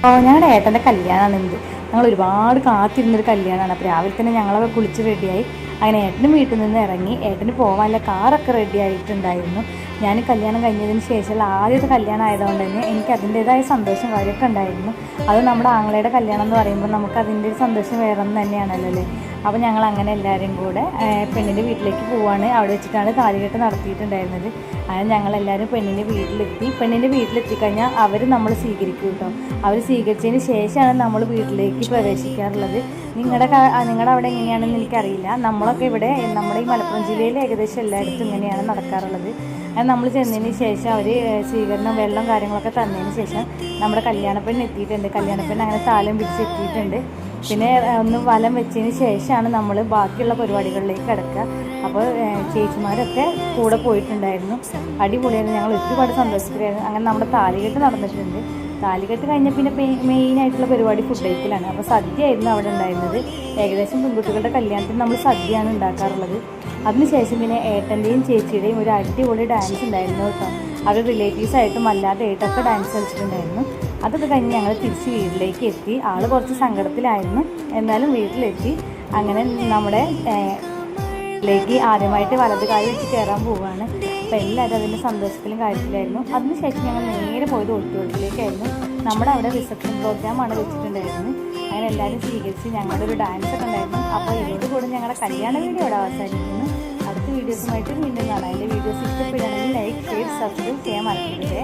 ഞങ്ങളുടെ ഏട്ടൻ്റെ കല്യാണമാണ് എന്ത് ഞങ്ങൾ ഒരുപാട് കാത്തിരുന്നൊരു കല്യാണമാണ്. അപ്പോൾ രാവിലെ തന്നെ ഞങ്ങളൊക്കെ കുളിച്ച് റെഡിയായി. അങ്ങനെ ഏട്ടനും വീട്ടിൽ നിന്ന് ഇറങ്ങി. ഏട്ടന് പോകാനുള്ള കാറൊക്കെ റെഡി ആയിട്ടുണ്ടായിരുന്നു. ഞാൻ കല്യാണം കഴിഞ്ഞതിന് ശേഷമുള്ള ആദ്യത്തെ കല്യാണം ആയതുകൊണ്ട് തന്നെ എനിക്ക് അതിൻ്റേതായ സന്തോഷം വരെയൊക്കെ ഉണ്ടായിരുന്നു. അത് നമ്മുടെ ആങ്ങളയുടെ കല്യാണം എന്ന് പറയുമ്പോൾ നമുക്ക് അതിൻ്റെ ഒരു സന്തോഷം വേറെ ഒന്നും തന്നെയാണല്ലോ അല്ലേ. അപ്പോൾ ഞങ്ങൾ അങ്ങനെ എല്ലാവരും കൂടെ പെണ്ണിൻ്റെ വീട്ടിലേക്ക് പോവാണ്. അവിടെ വെച്ചിട്ടാണ് താലികെട്ട് നടത്തിയിട്ടുണ്ടായിരുന്നത്. അങ്ങനെ ഞങ്ങളെല്ലാവരും പെണ്ണിൻ്റെ വീട്ടിലെത്തിക്കഴിഞ്ഞാൽ അവർ നമ്മൾ സ്വീകരിക്കും കേട്ടോ. അവർ സ്വീകരിച്ചതിന് ശേഷമാണ് നമ്മൾ വീട്ടിലേക്ക് പ്രവേശിക്കാറുള്ളത്. നിങ്ങളുടെ അവിടെ എങ്ങനെയാണെന്ന് എനിക്കറിയില്ല. നമ്മളൊക്കെ ഇവിടെ നമ്മുടെ ഈ മലപ്പുറം ജില്ലയിൽ ഏകദേശം എല്ലായിടത്തും ഇങ്ങനെയാണ് നടക്കാറുള്ളത്. അത് നമ്മൾ ചെന്നതിന് ശേഷം അവർ സ്വീകരണം വെള്ളം കാര്യങ്ങളൊക്കെ തന്നതിന് ശേഷം നമ്മുടെ കല്യാണപ്പെണ്ണ് എത്തിയിട്ടുണ്ട്. കല്യാണപ്പെണ്ണ് അങ്ങനെ താലം പിടിച്ചെത്തിയിട്ടുണ്ട്. പിന്നെ ഒന്ന് വലം വെച്ചതിന് ശേഷമാണ് നമ്മൾ ബാക്കിയുള്ള പരിപാടികളിലേക്ക് കിടക്കുക. അപ്പോൾ ചേച്ചിമാരൊക്കെ കൂടെ പോയിട്ടുണ്ടായിരുന്നു. അടിപൊളിയായിരുന്നു. ഞങ്ങൾ ഒരുപാട് സന്തോഷത്തിലായിരുന്നു. അങ്ങനെ നമ്മുടെ താലികെട്ട് നടന്നിട്ടുണ്ട്. താലികെട്ട് കഴിഞ്ഞ പിന്നെ മെയിനായിട്ടുള്ള പരിപാടി ഫുഡ് കഴിക്കലാണ്. അപ്പോൾ സദ്യ ആയിരുന്നു അവിടെ ഉണ്ടായിരുന്നത്. ഏകദേശം പെൺകുട്ടികളുടെ കല്യാണത്തിന് നമ്മൾ സദ്യയാണ് ഉണ്ടാക്കാറുള്ളത്. അതിനുശേഷം പിന്നെ ഏട്ടൻ്റെയും ചേച്ചിയുടെയും ഒരു അടിപൊളി ഡാൻസ് ഉണ്ടായിരുന്നു കേട്ടോ. അവർ റിലേറ്റീവ്സായിട്ടും അല്ലാതെയായിട്ടൊക്കെ ഡാൻസ് കളിച്ചിട്ടുണ്ടായിരുന്നു. അതൊക്കെ കഴിഞ്ഞ് ഞങ്ങൾ തിരിച്ച് വീട്ടിലേക്ക് എത്തി. ആൾ കുറച്ച് സങ്കടത്തിലായിരുന്നു, എന്നാലും വീട്ടിലെത്തി. അങ്ങനെ നമ്മുടെ ലേക്ക് ആദ്യമായിട്ട് വലത് കാല് വെച്ച് കയറാൻ പോവുകയാണ്. അപ്പോൾ എല്ലാവരും അതിൻ്റെ സന്തോഷത്തിലും കാര്യത്തിലായിരുന്നു. അതിനുശേഷം ഞങ്ങൾ നേരെ പോയത് ഒത്തുകൊടുത്തിലേക്കായിരുന്നു. നമ്മുടെ അവിടെ റിസപ്ഷൻ പ്രോഗ്രാമാണ് വെച്ചിട്ടുണ്ടായിരുന്നു. അങ്ങനെ എല്ലാവരും സ്വീകരിച്ച് ഞങ്ങളുടെ ഒരു ഡാൻസ് ഒക്കെ ഉണ്ടായിരുന്നു. അപ്പോൾ ഇതോടുകൂടി ഞങ്ങളുടെ കല്യാണ വീഡിയോ അവിടെ അവസാനിക്കുന്നു. അടുത്ത വീഡിയോസുമായിട്ട് വീണ്ടും കാണാം. എൻ്റെ വീഡിയോസ് ഇഷ്ടപ്പെടുകയാണെങ്കിൽ ലൈക്ക്, ഷെയർ, സബ്സ്ക്രൈബ് ചെയ്യാൻ മറക്കരുത്.